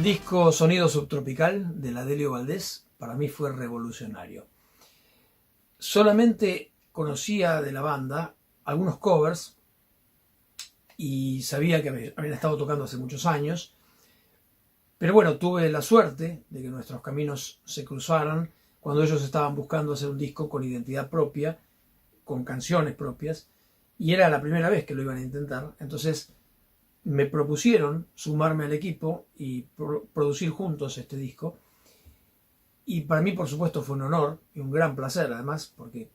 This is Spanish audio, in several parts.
disco Sonido Subtropical de Adelio Valdés para mí fue revolucionario. Solamente conocía de la banda algunos covers y sabía que habían estado tocando hace muchos años, pero bueno, tuve la suerte de que nuestros caminos se cruzaran cuando ellos estaban buscando hacer un disco con identidad propia, con canciones propias, y era la primera vez que lo iban a intentar. Entonces me propusieron sumarme al equipo y producir juntos este disco. Y para mí, por supuesto, fue un honor y un gran placer, además, porque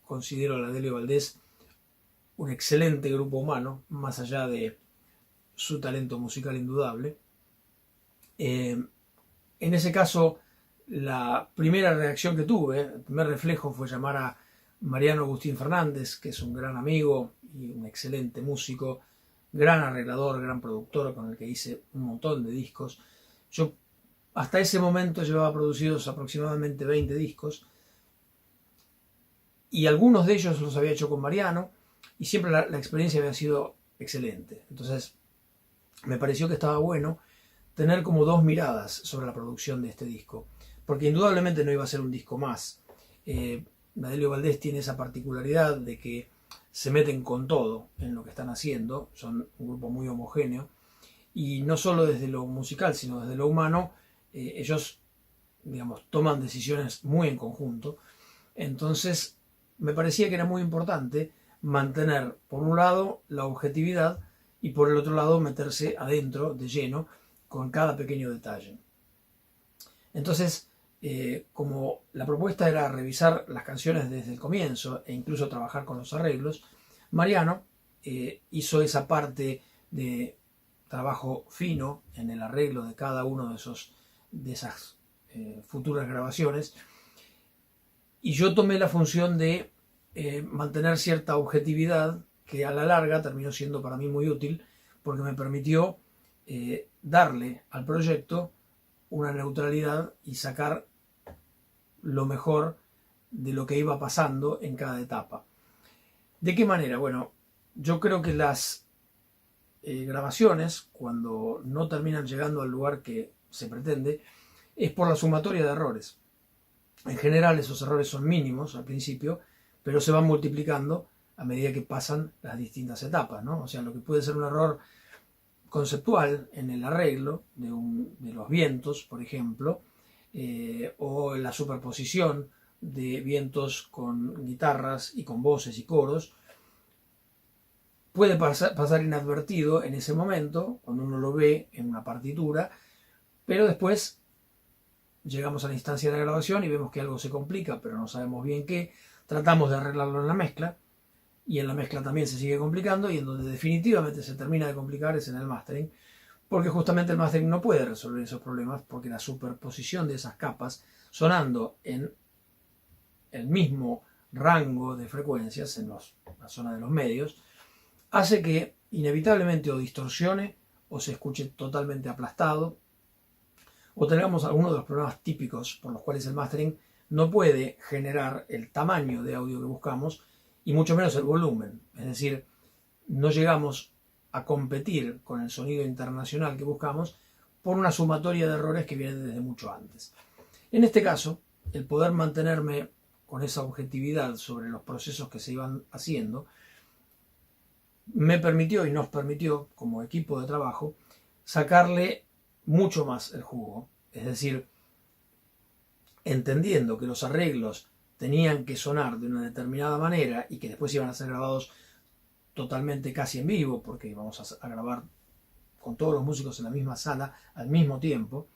considero a Adelio Valdés un excelente grupo humano, más allá de su talento musical indudable. En ese caso, la primera reacción que tuve, el primer reflejo fue llamar a Mariano Agustín Fernández, que es un gran amigo y un excelente músico, gran arreglador, gran productor, con el que hice un montón de discos. Yo hasta ese momento llevaba producidos aproximadamente 20 discos y algunos de ellos los había hecho con Mariano y siempre la experiencia había sido excelente. Entonces me pareció que estaba bueno tener como dos miradas sobre la producción de este disco, porque indudablemente no iba a ser un disco más. Adelio Valdés tiene esa particularidad de que se meten con todo en lo que están haciendo, son un grupo muy homogéneo, y no solo desde lo musical, sino desde lo humano, ellos, digamos, toman decisiones muy en conjunto. Entonces me parecía que era muy importante mantener, por un lado, la objetividad y por el otro lado meterse adentro, de lleno, con cada pequeño detalle. Entonces, como la propuesta era revisar las canciones desde el comienzo e incluso trabajar con los arreglos, Mariano hizo esa parte de trabajo fino en el arreglo de cada uno de esas futuras grabaciones, y yo tomé la función de mantener cierta objetividad que a la larga terminó siendo para mí muy útil, porque me permitió darle al proyecto una neutralidad y sacar lo mejor de lo que iba pasando en cada etapa. ¿De qué manera? Bueno, yo creo que las grabaciones, cuando no terminan llegando al lugar que se pretende, es por la sumatoria de errores. En general esos errores son mínimos al principio, pero se van multiplicando a medida que pasan las distintas etapas, ¿no? O sea, lo que puede ser un error conceptual en el arreglo de los vientos, por ejemplo, o la superposición de vientos con guitarras y con voces y coros, puede pasar inadvertido en ese momento, cuando uno lo ve en una partitura, pero después llegamos a la instancia de la grabación y vemos que algo se complica, pero no sabemos bien qué, tratamos de arreglarlo en la mezcla, y en la mezcla también se sigue complicando, y en donde definitivamente se termina de complicar es en el mastering, porque justamente el mastering no puede resolver esos problemas, porque la superposición de esas capas, sonando en el mismo rango de frecuencias, en la zona de los medios, hace que inevitablemente o distorsione, o se escuche totalmente aplastado, o tengamos algunos de los problemas típicos por los cuales el mastering no puede generar el tamaño de audio que buscamos, y mucho menos el volumen. Es decir, no llegamos a competir con el sonido internacional que buscamos por una sumatoria de errores que vienen desde mucho antes. En este caso, el poder mantenerme con esa objetividad sobre los procesos que se iban haciendo me permitió y nos permitió, como equipo de trabajo, sacarle mucho más el jugo. Es decir, entendiendo que los arreglos tenían que sonar de una determinada manera y que después iban a ser grabados totalmente casi en vivo, porque íbamos a grabar con todos los músicos en la misma sala al mismo tiempo,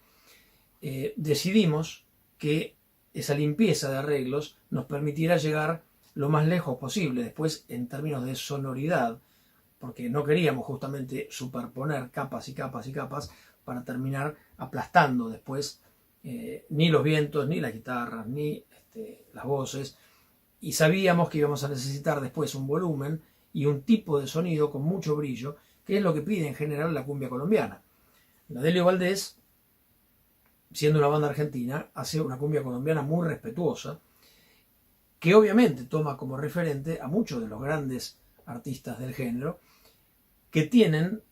decidimos que esa limpieza de arreglos nos permitiera llegar lo más lejos posible después en términos de sonoridad, porque no queríamos justamente superponer capas y capas y capas para terminar aplastando después ni los vientos, ni las guitarras, ni las voces, y sabíamos que íbamos a necesitar después un volumen y un tipo de sonido con mucho brillo, que es lo que pide en general la cumbia colombiana. Adelio Valdés, siendo una banda argentina, hace una cumbia colombiana muy respetuosa, que obviamente toma como referente a muchos de los grandes artistas del género, que tienen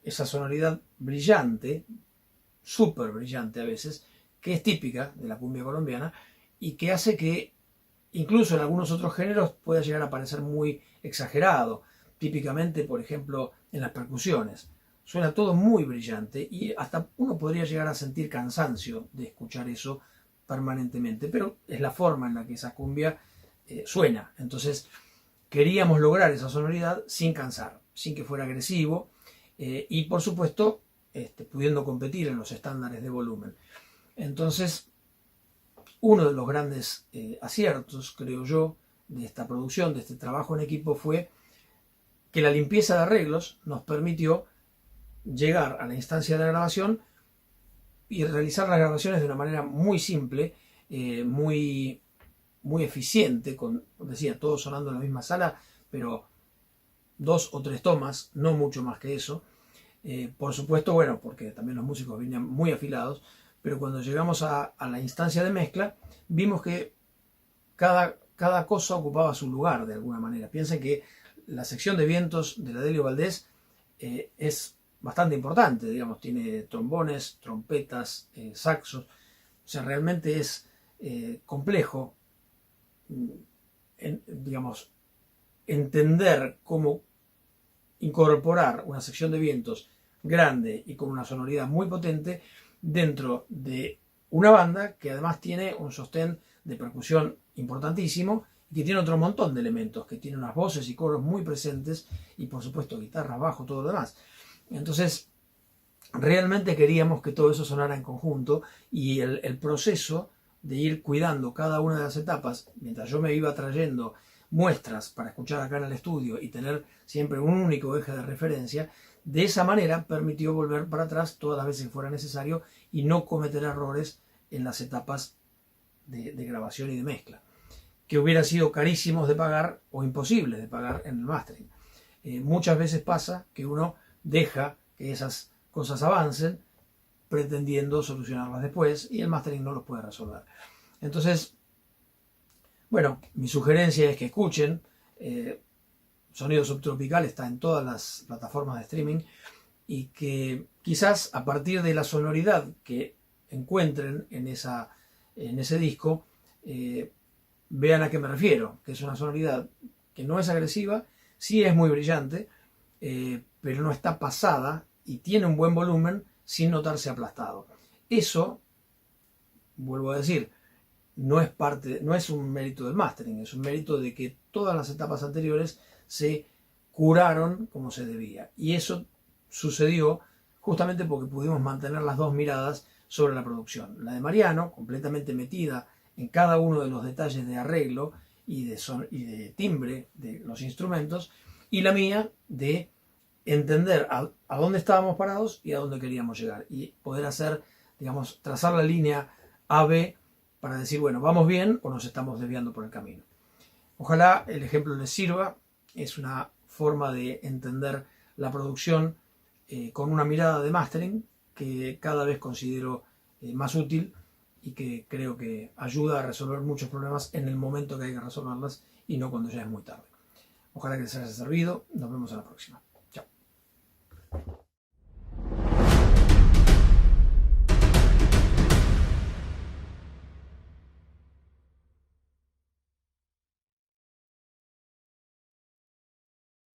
esa sonoridad brillante súper brillante a veces, que es típica de la cumbia colombiana y que hace que incluso en algunos otros géneros pueda llegar a parecer muy exagerado, típicamente, por ejemplo, en las percusiones. Suena todo muy brillante y hasta uno podría llegar a sentir cansancio de escuchar eso permanentemente, pero es la forma en la que esa cumbia suena. Entonces queríamos lograr esa sonoridad sin cansar, sin que fuera agresivo y por supuesto pudiendo competir en los estándares de volumen. Entonces, uno de los grandes aciertos, creo yo, de esta producción, de este trabajo en equipo fue que la limpieza de arreglos nos permitió llegar a la instancia de la grabación y realizar las grabaciones de una manera muy simple, muy eficiente, con, decía, todos sonando en la misma sala, pero 2 o 3 tomas, no mucho más que eso. Por supuesto, bueno, porque también los músicos venían muy afilados, pero cuando llegamos a la instancia de mezcla, vimos que cada cosa ocupaba su lugar de alguna manera. Piensen que la sección de vientos de la Delio Valdés es bastante importante, digamos, tiene trombones, trompetas, saxos, o sea, realmente es complejo, digamos, entender cómo incorporar una sección de vientos grande y con una sonoridad muy potente dentro de una banda que además tiene un sostén de percusión importantísimo y que tiene otro montón de elementos, que tiene unas voces y coros muy presentes y por supuesto guitarra, bajo, todo lo demás. Entonces realmente queríamos que todo eso sonara en conjunto y el proceso de ir cuidando cada una de las etapas, mientras yo me iba trayendo muestras para escuchar acá en el estudio y tener siempre un único eje de referencia, de esa manera permitió volver para atrás todas las veces que fuera necesario y no cometer errores en las etapas de grabación y de mezcla, que hubieran sido carísimos de pagar o imposibles de pagar en el mastering. Muchas veces pasa que uno deja que esas cosas avancen pretendiendo solucionarlas después y el mastering no los puede resolver. Entonces, bueno, mi sugerencia es que escuchen. Sonido Subtropical está en todas las plataformas de streaming y que quizás a partir de la sonoridad que encuentren en ese disco vean a qué me refiero, que es una sonoridad que no es agresiva, sí es muy brillante, pero no está pasada y tiene un buen volumen sin notarse aplastado. Eso, vuelvo a decir, no es un mérito del mastering, es un mérito de que todas las etapas anteriores se curaron como se debía. Y eso sucedió justamente porque pudimos mantener las dos miradas sobre la producción. La de Mariano, completamente metida en cada uno de los detalles de arreglo y de timbre de los instrumentos, y la mía de entender a dónde estábamos parados y a dónde queríamos llegar. Y poder hacer, digamos, trazar la línea A-B para decir, bueno, ¿vamos bien o nos estamos desviando por el camino? Ojalá el ejemplo les sirva. Es una forma de entender la producción con una mirada de mastering que cada vez considero más útil y que creo que ayuda a resolver muchos problemas en el momento que hay que resolverlas y no cuando ya es muy tarde. Ojalá que les haya servido. Nos vemos en la próxima. Chao.